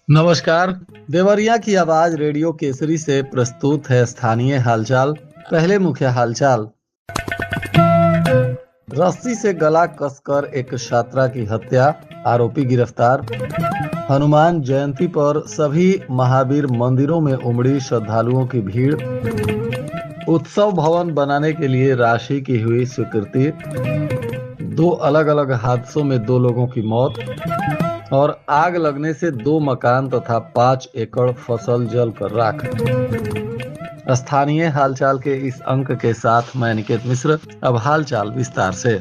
नमस्कार। देवरिया की आवाज रेडियो केसरी से प्रस्तुत है स्थानीय हालचाल। पहले मुख्य हालचाल। रस्सी से गला कसकर एक छात्रा की हत्या, आरोपी गिरफ्तार। हनुमान जयंती पर सभी महावीर मंदिरों में उमड़ी श्रद्धालुओं की भीड़। उत्सव भवन बनाने के लिए राशि की हुई स्वीकृति। 2 अलग अलग हादसों में 2 लोगों की मौत और आग लगने से 2 मकान तथा 5 एकड़ फसल जलकर राख। स्थानीय हालचाल के इस अंक के साथ मैं निकेत मिश्र। अब हालचाल विस्तार से।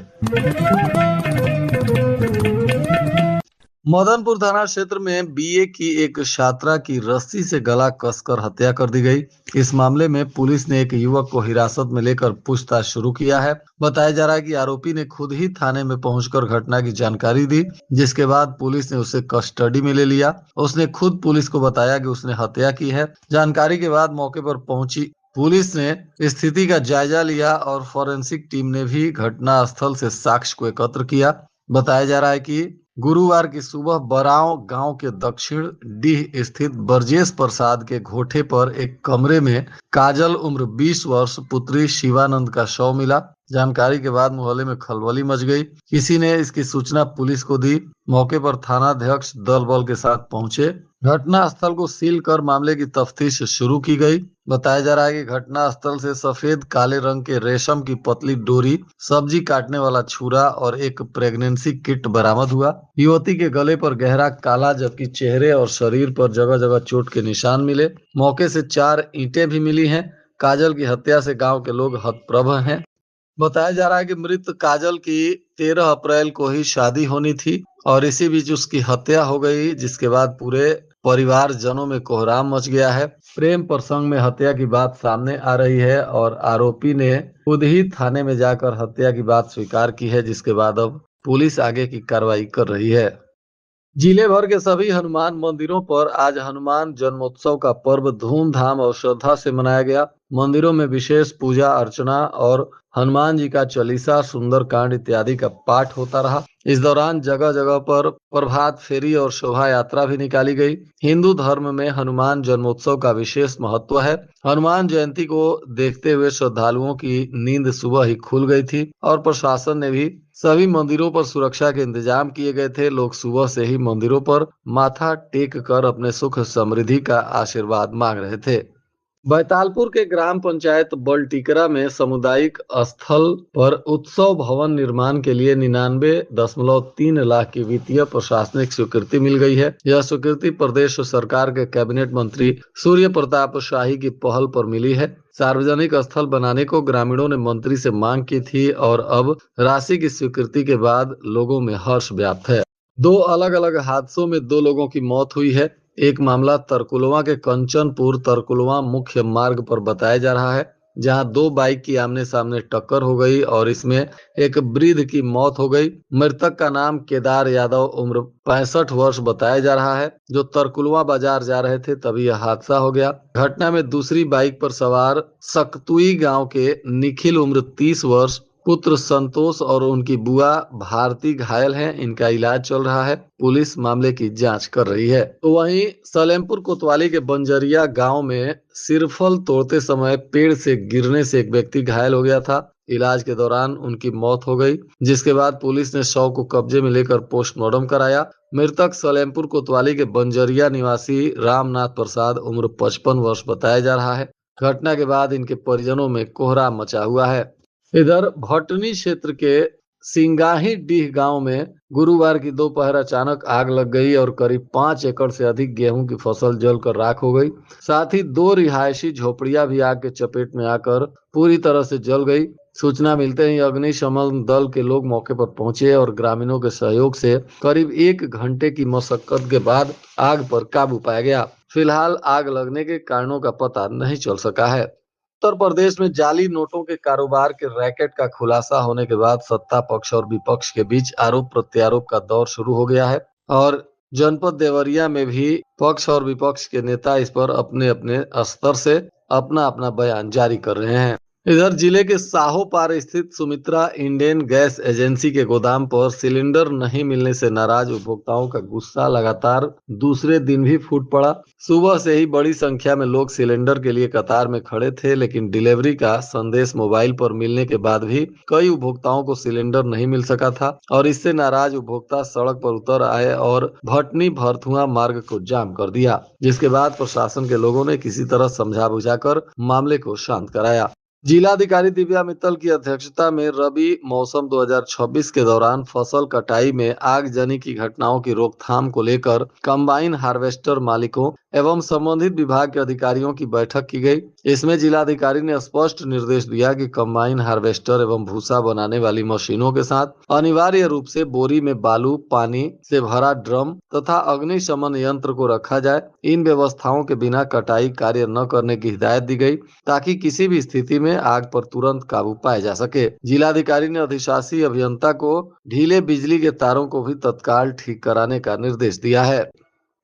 मदनपुर थाना क्षेत्र में बीए की एक छात्रा की रस्सी से गला कसकर हत्या कर दी गई। इस मामले में पुलिस ने एक युवक को हिरासत में लेकर पूछताछ शुरू किया है। बताया जा रहा है कि आरोपी ने खुद ही थाने में पहुंचकर घटना की जानकारी दी, जिसके बाद पुलिस ने उसे कस्टडी में ले लिया। उसने खुद पुलिस को बताया कि उसने हत्या की है। जानकारी के बाद मौके पर पहुंची पुलिस ने स्थिति का जायजा लिया और फॉरेंसिक टीम ने भी घटना स्थल से साक्ष्य को एकत्र किया। बताया जा रहा है कि गुरुवार की सुबह बराव गांव के दक्षिण डीह स्थित ब्रजेश प्रसाद के घोठे पर एक कमरे में काजल उम्र 20 वर्ष पुत्री शिवानंद का शव मिला। जानकारी के बाद मोहल्ले में खलबली मच गई। किसी ने इसकी सूचना पुलिस को दी। मौके पर थानाध्यक्ष दल बल के साथ पहुंचे। घटना स्थल को सील कर मामले की तफ्तीश शुरू की गई। बताया जा रहा है कि घटना स्थल से सफेद काले रंग के रेशम की पतली डोरी, सब्जी काटने वाला छुरा और एक प्रेगनेंसी किट बरामद हुआ। युवती के गले पर गहरा काला, जबकि चेहरे और शरीर पर जगह जगह चोट के निशान मिले। मौके से 4 ईंटें भी मिली हैं। काजल की हत्या से गांव के लोग हतप्रभ हैं। बताया जा रहा है कि मृत काजल की 13 अप्रैल को ही शादी होनी थी और इसी बीच उसकी हत्या हो गई, जिसके बाद पूरे परिवार जनों में कोहराम मच गया है। प्रेम प्रसंग में हत्या की बात सामने आ रही है और आरोपी ने खुद ही थाने में जाकर हत्या की बात स्वीकार की है, जिसके बाद अब पुलिस आगे की कार्रवाई कर रही है। जिले भर के सभी हनुमान मंदिरों पर आज हनुमान जन्मोत्सव का पर्व धूमधाम और श्रद्धा से मनाया गया। मंदिरों में विशेष पूजा अर्चना और हनुमान जी का चालीसा, सुंदर कांड इत्यादि का पाठ होता रहा। इस दौरान जगह जगह पर प्रभात फेरी और शोभा यात्रा भी निकाली गई। हिंदू धर्म में हनुमान जन्मोत्सव का विशेष महत्व है। हनुमान जयंती को देखते हुए श्रद्धालुओं की नींद सुबह ही खुल गई थी और प्रशासन ने भी सभी मंदिरों पर सुरक्षा के इंतजाम किए गए थे। लोग सुबह से ही मंदिरों पर माथा टेक कर अपने सुख समृद्धि का आशीर्वाद मांग रहे थे। बैतालपुर के ग्राम पंचायत बलटीकरा में सामुदायिक स्थल पर उत्सव भवन निर्माण के लिए 99.3 लाख की वित्तीय प्रशासनिक स्वीकृति मिल गई है। यह स्वीकृति प्रदेश सरकार के कैबिनेट मंत्री सूर्य प्रताप शाही की पहल पर मिली है। सार्वजनिक स्थल बनाने को ग्रामीणों ने मंत्री से मांग की थी और अब राशि की स्वीकृति के बाद लोगों में हर्ष व्याप्त है। 2 अलग अलग हादसों में 2 लोगों की मौत हुई है। एक मामला तरकुलवा के कंचनपुर तरकुलवा मुख्य मार्ग पर बताया जा रहा है, जहां 2 बाइक की आमने सामने टक्कर हो गई और इसमें एक वृद्ध की मौत हो गई। मृतक का नाम केदार यादव उम्र 65 वर्ष बताया जा रहा है, जो तरकुलवा बाजार जा रहे थे, तभी यह हादसा हो गया। घटना में दूसरी बाइक पर सवार सकतुई गांव के निखिल उम्र 30 वर्ष पुत्र संतोष और उनकी बुआ भारती घायल हैं। इनका इलाज चल रहा है। पुलिस मामले की जांच कर रही है। तो वहीं सलेमपुर कोतवाली के बंजरिया गांव में सिरफल तोड़ते समय पेड़ से गिरने से एक व्यक्ति घायल हो गया था। इलाज के दौरान उनकी मौत हो गई, जिसके बाद पुलिस ने शव को कब्जे में लेकर पोस्टमार्टम कराया। मृतक सलेमपुर कोतवाली के बंजरिया निवासी रामनाथ प्रसाद उम्र 55 वर्ष बताया जा रहा है। घटना के बाद इनके परिजनों में कोहराम मचा हुआ है। इधर भटनी क्षेत्र के सिंगाही डीह गांव में गुरुवार की दोपहर अचानक आग लग गई और करीब 5 एकड़ से अधिक गेहूं की फसल जलकर राख हो गई। साथ ही 2 रिहायशी झोपड़ियां भी आग के चपेट में आकर पूरी तरह से जल गई। सूचना मिलते ही अग्निशमन दल के लोग मौके पर पहुंचे और ग्रामीणों के सहयोग से करीब 1 घंटे की मशक्कत के बाद आग पर काबू पाया गया। फिलहाल आग लगने के कारणों का पता नहीं चल सका है। उत्तर प्रदेश में जाली नोटों के कारोबार के रैकेट का खुलासा होने के बाद सत्ता पक्ष और विपक्ष के बीच आरोप प्रत्यारोप का दौर शुरू हो गया है और जनपद देवरिया में भी पक्ष और विपक्ष के नेता इस पर अपने अपने स्तर से अपना अपना बयान जारी कर रहे हैं। इधर जिले के साहोपार स्थित सुमित्रा इंडेन गैस एजेंसी के गोदाम पर सिलेंडर नहीं मिलने से नाराज उपभोक्ताओं का गुस्सा लगातार दूसरे दिन भी फूट पड़ा। सुबह से ही बड़ी संख्या में लोग सिलेंडर के लिए कतार में खड़े थे, लेकिन डिलीवरी का संदेश मोबाइल पर मिलने के बाद भी कई उपभोक्ताओं को सिलेंडर नहीं मिल सका था और इससे नाराज उपभोक्ता सड़क पर उतर आए और भटनी भरथुआ मार्ग को जाम कर दिया, जिसके बाद प्रशासन के लोगों ने किसी तरह समझा बुझाकर मामले को शांत कराया। जिलाधिकारी दिव्या मित्तल की अध्यक्षता में रबी मौसम 2026 के दौरान फसल कटाई में आगजनी की घटनाओं की रोकथाम को लेकर कंबाइन हार्वेस्टर मालिकों एवं संबंधित विभाग के अधिकारियों की बैठक की गई। इसमें जिलाधिकारी ने स्पष्ट निर्देश दिया कि कंबाइन हार्वेस्टर एवं भूसा बनाने वाली मशीनों के साथ अनिवार्य रूप से बोरी में बालू, पानी से भरा ड्रम तथा अग्निशमन यंत्र को रखा जाए। इन व्यवस्थाओं के बिना कटाई कार्य न करने की हिदायत दी गई ताकि किसी भी स्थिति में आग पर तुरंत काबू पाया जा सके। जिलाधिकारी ने अधिशासी अभियंता को ढीले बिजली के तारों को भी तत्काल ठीक कराने का निर्देश दिया है।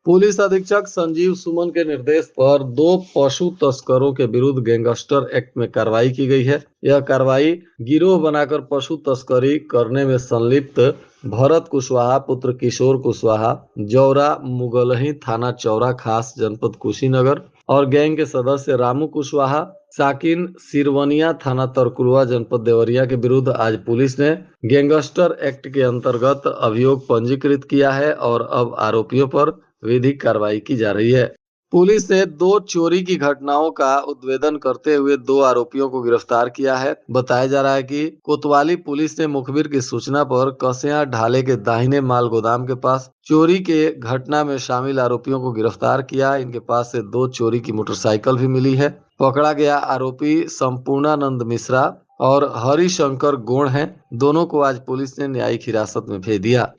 पुलिस अधीक्षक संजीव सुमन के निर्देश पर 2 पशु तस्करों के विरुद्ध गैंगस्टर एक्ट में कार्रवाई की गई है। यह कार्रवाई गिरोह बनाकर पशु तस्करी करने में संलिप्त भरत कुशवाहा पुत्र किशोर कुशवाहा, जौरा मुगलही थाना चौरा खास जनपद कुशीनगर और गैंग के सदस्य रामू कुशवाहा, साकिन सिरवनिया थाना तरकुलवा जनपद देवरिया के विरुद्ध आज पुलिस ने गैंगस्टर एक्ट के अंतर्गत अभियोग पंजीकृत किया है और अब आरोपियों पर विधिक कार्रवाई की जा रही है। पुलिस ने 2 चोरी की घटनाओं का उद्भेदन करते हुए 2 आरोपियों को गिरफ्तार किया है। बताया जा रहा है कि कोतवाली पुलिस ने मुखबिर की सूचना पर कसिया ढाले के दाहिने माल गोदाम के पास चोरी के घटना में शामिल आरोपियों को गिरफ्तार किया। इनके पास से 2 चोरी की मोटरसाइकिल भी मिली है। पकड़ा गया आरोपी संपूर्णानंद मिश्रा और हरिशंकर गोण हैं। दोनों को आज पुलिस ने न्यायिक हिरासत में भेज दिया।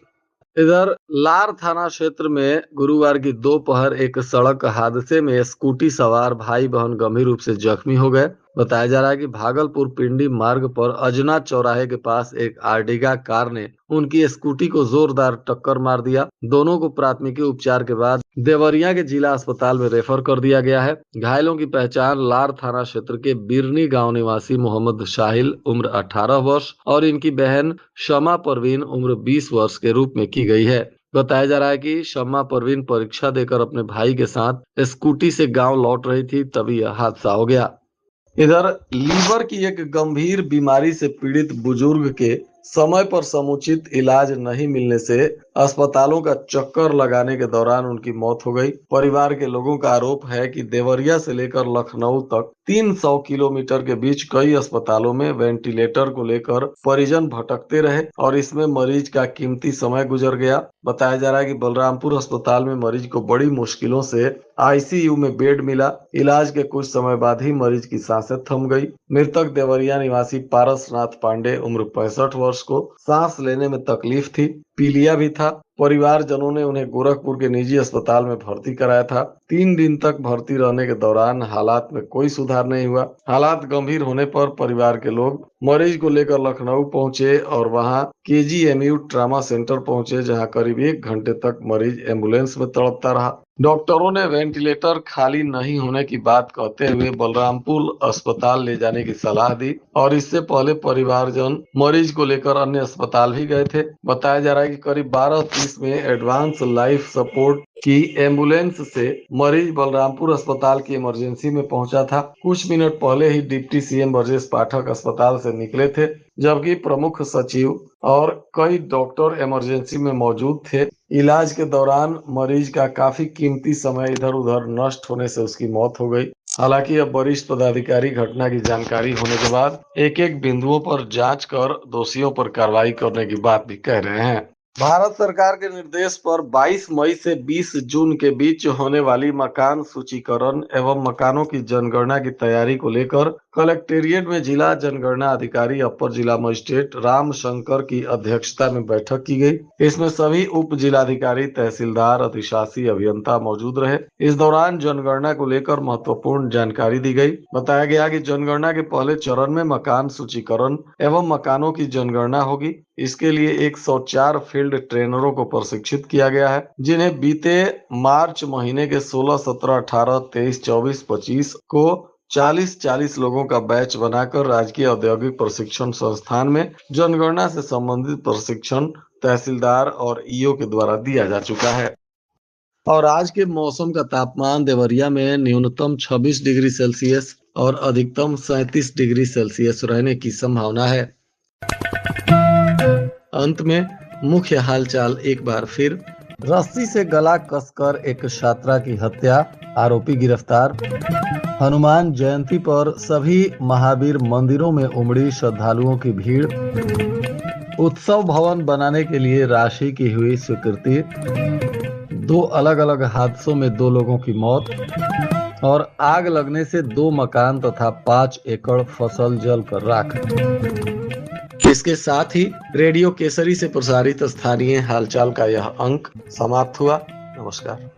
इधर लार थाना क्षेत्र में गुरुवार की दोपहर एक सड़क हादसे में स्कूटी सवार भाई बहन गंभीर रूप से जख्मी हो गए। बताया जा रहा है कि भागलपुर पिंडी मार्ग पर अजना चौराहे के पास एक आर्टिगा कार ने उनकी स्कूटी को जोरदार टक्कर मार दिया। दोनों को प्राथमिकी उपचार के बाद देवरिया के जिला अस्पताल में रेफर कर दिया गया है। घायलों की पहचान लार थाना क्षेत्र के बिरनी गांव निवासी मोहम्मद शाहिल उम्र 18 वर्ष और इनकी बहन शमा परवीन उम्र 20 वर्ष के रूप में की गई है। बताया जा रहा है कि शम्मा परवीन परीक्षा देकर अपने भाई के साथ स्कूटी से गांव लौट रही थी, तभी यह हादसा हो गया। इधर लीवर की एक गंभीर बीमारी से पीड़ित बुजुर्ग के समय पर समुचित इलाज नहीं मिलने से अस्पतालों का चक्कर लगाने के दौरान उनकी मौत हो गई। परिवार के लोगों का आरोप है कि देवरिया से लेकर लखनऊ तक 300 किलोमीटर के बीच कई अस्पतालों में वेंटिलेटर को लेकर परिजन भटकते रहे और इसमें मरीज का कीमती समय गुजर गया। बताया जा रहा है कि बलरामपुर अस्पताल में मरीज को बड़ी मुश्किलों से आईसीयू में बेड मिला। इलाज के कुछ समय बाद ही मरीज की सांसें थम गई। मृतक देवरिया निवासी पारसनाथ पांडे उम्र 65 वर्ष को सांस लेने में तकलीफ थी, पीलिया भी था। परिवारजनों ने उन्हें गोरखपुर के निजी अस्पताल में भर्ती कराया था। 3 दिन तक भर्ती रहने के दौरान हालात में कोई सुधार नहीं हुआ। हालात गंभीर होने पर परिवार के लोग मरीज को लेकर लखनऊ पहुंचे और वहां केजीएमयू ट्रामा सेंटर पहुंचे, जहां करीब 1 घंटे तक मरीज एम्बुलेंस में तड़पता रहा। डॉक्टरों ने वेंटिलेटर खाली नहीं होने की बात कहते हुए बलरामपुर अस्पताल ले जाने की सलाह दी और इससे पहले परिवारजन मरीज को लेकर अन्य अस्पताल भी गए थे। बताया जा रहा है कि करीब 12:30 में एडवांस लाइफ सपोर्ट की एम्बुलेंस से मरीज बलरामपुर अस्पताल की इमरजेंसी में पहुंचा था। कुछ मिनट पहले ही डिप्टी सीएम ब्रजेश पाठक अस्पताल से निकले थे, जबकि प्रमुख सचिव और कई डॉक्टर इमरजेंसी में मौजूद थे। इलाज के दौरान मरीज का काफी कीमती समय इधर उधर नष्ट होने से उसकी मौत हो गई। हालांकि अब वरिष्ठ पदाधिकारी घटना की जानकारी होने के बाद एक एक बिंदुओं पर जांच कर दोषियों पर कार्रवाई करने की बात भी कह रहे हैं। भारत सरकार के निर्देश पर 22 मई से 20 जून के बीच होने वाली मकान सूचीकरण एवं मकानों की जनगणना की तैयारी को लेकर कलेक्टेरिएट में जिला जनगणना अधिकारी अपर जिला मजिस्ट्रेट राम शंकर की अध्यक्षता में बैठक की गई। इसमें सभी उप जिलाधिकारी, तहसीलदार, अधिशासी अभियंता मौजूद रहे। इस दौरान जनगणना को लेकर महत्वपूर्ण जानकारी दी गई। बताया गया कि जनगणना के पहले चरण में मकान सूचीकरण एवं मकानों की जनगणना होगी। इसके लिए 104 फील्ड ट्रेनरों को प्रशिक्षित किया गया है, जिन्हें बीते मार्च महीने के 16, 17, 18, 23, 24, 25 को 40-40 लोगों का बैच बनाकर राजकीय औद्योगिक प्रशिक्षण संस्थान में जनगणना से संबंधित प्रशिक्षण तहसीलदार और ईओ के द्वारा दिया जा चुका है। और आज के मौसम का तापमान देवरिया में न्यूनतम 26 डिग्री सेल्सियस और अधिकतम 37 डिग्री सेल्सियस रहने की संभावना है। अंत में मुख्य हालचाल एक बार फिर। रस्सी से गला कसकर एक छात्रा की हत्या, आरोपी गिरफ्तार। हनुमान जयंती पर सभी महावीर मंदिरों में उमड़ी श्रद्धालुओं की भीड़। उत्सव भवन बनाने के लिए राशि की हुई स्वीकृति। 2 अलग अलग हादसों में 2 लोगों की मौत और आग लगने से 2 मकान तथा 5 एकड़ फसल जलकर राख। इसके साथ ही रेडियो केसरी से प्रसारित स्थानीय हालचाल का यह अंक समाप्त हुआ। नमस्कार।